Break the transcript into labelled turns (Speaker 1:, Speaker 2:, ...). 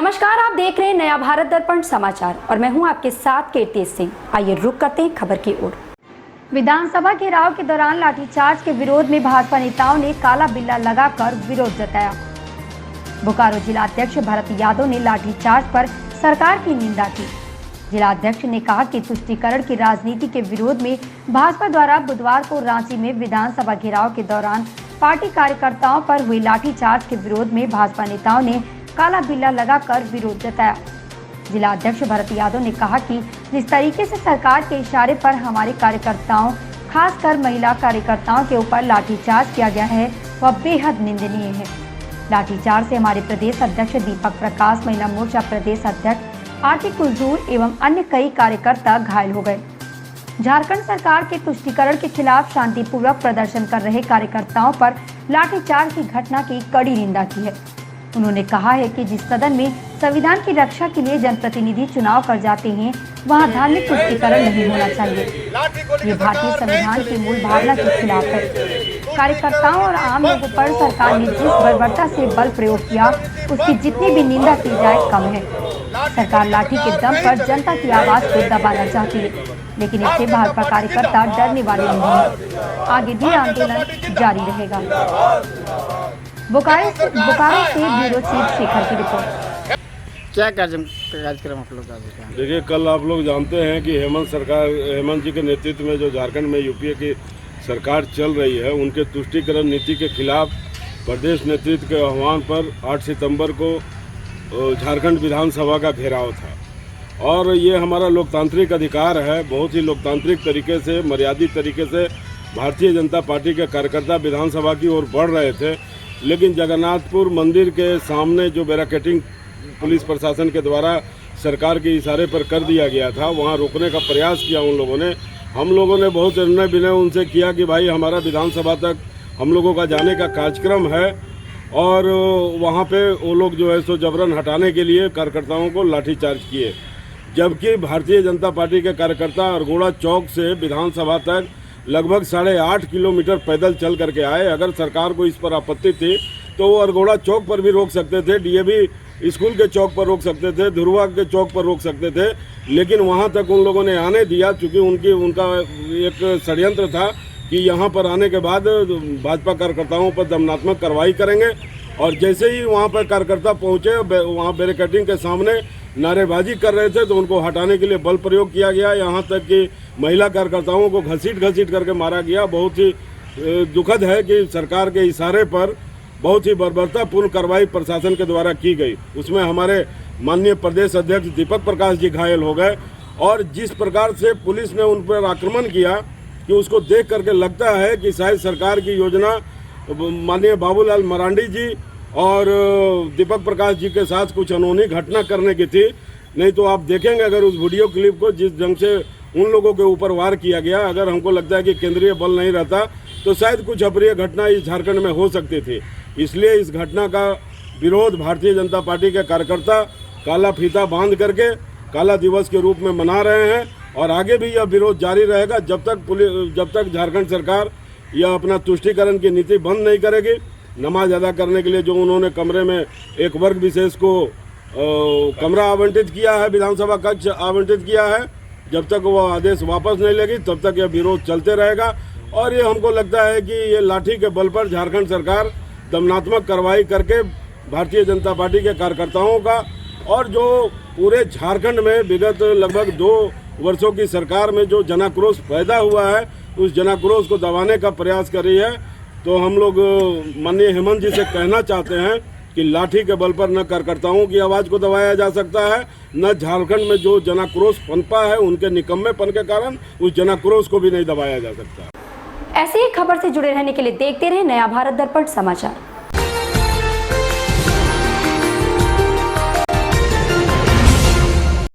Speaker 1: नमस्कार, आप देख रहे हैं नया भारत दर्पण समाचार और मैं हूं आपके साथ केटी सिंह। आइए रुक करते हैं खबर की ओर। विधानसभा घेराव के दौरान लाठीचार्ज के विरोध में भाजपा नेताओं ने काला बिल्ला लगाकर विरोध जताया। बोकारो जिलाध्यक्ष भरत यादव ने लाठीचार्ज पर सरकार की निंदा की। जिलाध्यक्ष ने कहा कि तुष्टीकरण की राजनीति के विरोध में भाजपा द्वारा बुधवार को रांची में विधानसभा घेराव के दौरान पार्टी कार्यकर्ताओं पर हुए लाठीचार्ज के विरोध में भाजपा नेताओं ने काला बिल्ला लगाकर विरोध जताया। जिला अध्यक्ष भरत यादव ने कहा कि जिस तरीके से सरकार के इशारे पर हमारे कार्यकर्ताओं, खासकर महिला कार्यकर्ताओं के ऊपर लाठीचार्ज किया गया है, वह बेहद निंदनीय है। लाठीचार्ज से हमारे प्रदेश अध्यक्ष दीपक प्रकाश, महिला मोर्चा प्रदेश अध्यक्ष आरती कुलजूर एवं अन्य कई कार्यकर्ता घायल हो गए। झारखंड सरकार के तुष्टीकरण के खिलाफ शांतिपूर्वक प्रदर्शन कर रहे कार्यकर्ताओं पर लाठीचार्ज की घटना की कड़ी निंदा की है। उन्होंने कहा है कि जिस सदन में संविधान की रक्षा के लिए जनप्रतिनिधि चुनाव कर जाते हैं, वहां धार्मिक तुष्टीकरण नहीं होना चाहिए। ये भारतीय संविधान की मूल भावना के खिलाफ है। कार्यकर्ताओं और आम लोगों पर सरकार ने जिस बर्बरता से बल प्रयोग किया, उसकी जितनी भी निंदा की जाए कम है। सरकार लाठी के दम पर जनता की आवाज को दबाना चाहती है, लेकिन इससे भाजपा कार्यकर्ता डरने वाले नहीं है। आगे भी आंदोलन जारी रहेगा। बोकारो से ब्यूरो चीफ शेखर की रिपोर्ट।
Speaker 2: क्या कार्यक्रम आप लोग का?
Speaker 3: देखिए, कल आप लोग जानते हैं कि हेमंत जी के नेतृत्व में जो झारखंड में यूपीए की सरकार चल रही है, उनके तुष्टीकरण नीति के खिलाफ प्रदेश नेतृत्व के आह्वान पर 8 सितंबर को झारखंड विधानसभा का घेराव था। और ये हमारा लोकतांत्रिक अधिकार है। बहुत ही लोकतांत्रिक तरीके से, मर्यादित तरीके से भारतीय जनता पार्टी के कार्यकर्ता विधानसभा की ओर बढ़ रहे थे, लेकिन जगन्नाथपुर मंदिर के सामने जो बैरिकेडिंग पुलिस प्रशासन के द्वारा सरकार के इशारे पर कर दिया गया था, वहां रोकने का प्रयास किया उन लोगों ने। हम लोगों ने बहुत निर्णय विनय उनसे किया कि भाई हमारा विधानसभा तक हम लोगों का जाने का कार्यक्रम है, और वहां पे वो लोग जो है सो जबरन हटाने के लिए कार्यकर्ताओं को लाठीचार्ज किए। जबकि भारतीय जनता पार्टी के कार्यकर्ता अरगोड़ा चौक से विधानसभा तक लगभग 8.5 किलोमीटर पैदल चल करके आए। अगर सरकार को इस पर आपत्ति थी तो वो अरगोड़ा चौक पर भी रोक सकते थे, डीएवी स्कूल के चौक पर रोक सकते थे, धुरवा के चौक पर रोक सकते थे, लेकिन वहां तक उन लोगों ने आने दिया, क्योंकि उनका एक षड्यंत्र था कि यहाँ पर आने के बाद भाजपा कार्यकर्ताओं पर दमनात्मक कार्रवाई करेंगे। और जैसे ही वहाँ पर कार्यकर्ता पहुँचे, वहाँ बैरिकेडिंग के सामने नारेबाजी कर रहे थे, तो उनको हटाने के लिए बल प्रयोग किया गया। यहाँ तक कि महिला कार्यकर्ताओं को घसीट करके मारा गया। बहुत ही दुखद है कि सरकार के इशारे पर बहुत ही बर्बरतापूर्ण कार्रवाई प्रशासन के द्वारा की गई। उसमें हमारे माननीय प्रदेश अध्यक्ष दीपक प्रकाश जी घायल हो गए। और जिस प्रकार से पुलिस ने उन पर आक्रमण किया कि उसको देख करके लगता है कि शायद सरकार की योजना माननीय बाबूलाल मरांडी जी और दीपक प्रकाश जी के साथ कुछ अनहोनी घटना करने की थी। नहीं तो आप देखेंगे अगर उस वीडियो क्लिप को, जिस ढंग से उन लोगों के ऊपर वार किया गया, अगर हमको लगता है कि केंद्रीय बल नहीं रहता तो शायद कुछ अप्रिय घटना इस झारखंड में हो सकती थी। इसलिए इस घटना का विरोध भारतीय जनता पार्टी के कार्यकर्ता काला फीता बांध करके काला दिवस के रूप में मना रहे हैं। और आगे भी यह विरोध जारी रहेगा जब तक झारखंड सरकार यह अपना तुष्टीकरण की नीति बंद नहीं करेगी। नमाज अदा करने के लिए जो उन्होंने कमरे में एक वर्ग विशेष को कमरा आवंटित किया है, विधानसभा कक्ष आवंटित किया है, जब तक वो आदेश वापस नहीं लेगी तब तक यह विरोध चलते रहेगा। और ये हमको लगता है कि ये लाठी के बल पर झारखंड सरकार दमनात्मक कार्रवाई करके भारतीय जनता पार्टी के कार्यकर्ताओं का, और जो पूरे झारखंड में विगत लगभग 2 वर्षों की सरकार में जो जनाक्रोश पैदा हुआ है, उस जनाक्रोश को दबाने का प्रयास कर रही है। तो हम लोग माननीय हेमंत जी से कहना चाहते हैं कि लाठी के बल पर न कार्यकर्ताओं की आवाज़ को दबाया जा सकता है, न झारखंड में जो जनाक्रोश पनपा है उनके निकम्मेपन के कारण उस जनाक्रोश को भी नहीं दबाया जा सकता।
Speaker 1: ऐसी ही खबर से जुड़े रहने के लिए देखते रहे नया भारत दर्पण समाचार।